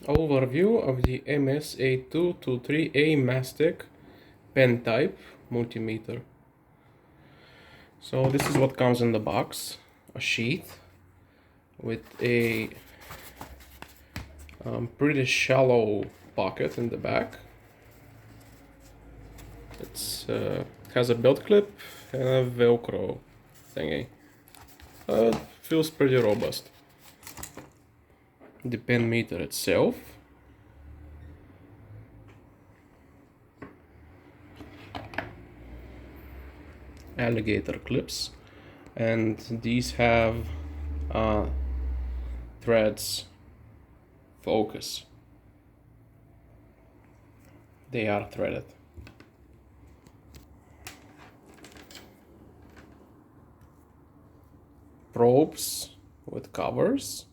Overview of the MS8223A MASTECH pen type multimeter. So this is what comes in the box: a sheath with a pretty shallow pocket in the back. It has a belt clip and a Velcro thingy. Feels pretty robust. The pen meter itself. Alligator clips, and these have threads focus. They are threaded. Probes with covers,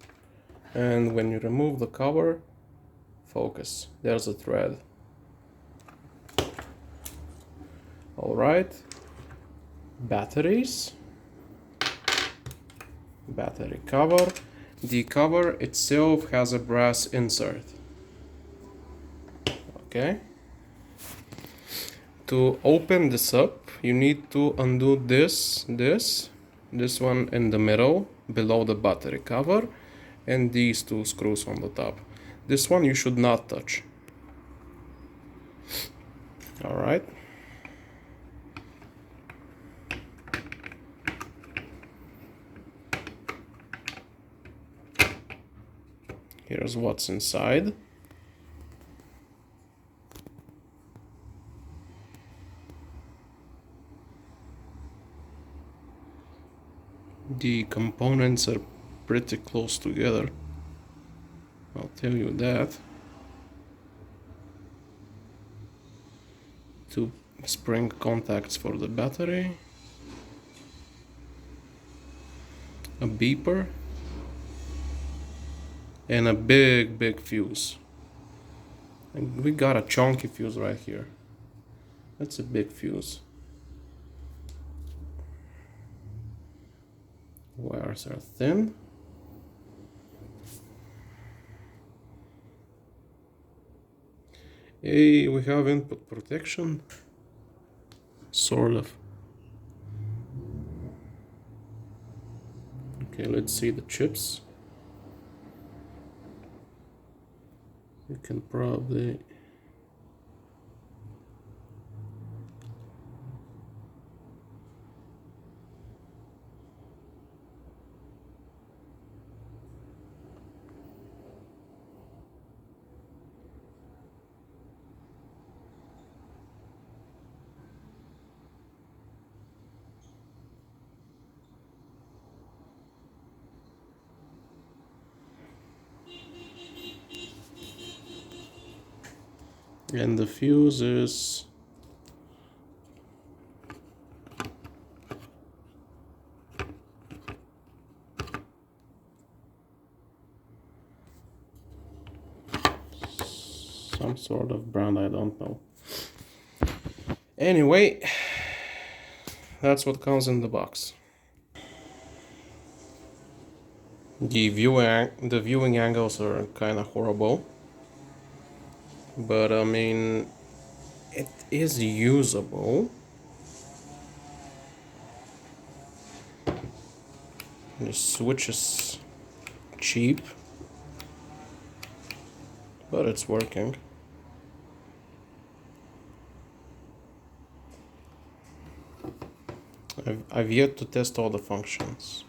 and when you remove the cover, focus. There's a thread. All right. Batteries. Battery cover. The cover itself has a brass insert. Okay. To open this up, you need to undo this one in the middle below the battery cover, and these two screws on the top. This one you should not touch. All right. Here's what's inside. The components are pretty close together, I'll tell you that. Two spring contacts for the battery, a beeper, and a big fuse. And we got a chunky fuse right here. That's a big fuse. Wires are thin. Hey, we have input protection. Sort of. Okay, let's see the chips. You can probably and the fuse is some sort of brand, I don't know. Anyway, that's what comes in the box. The viewing angles are kind of horrible, but I mean, it is usable. The switch is cheap, but it's working. I've yet to test all the functions.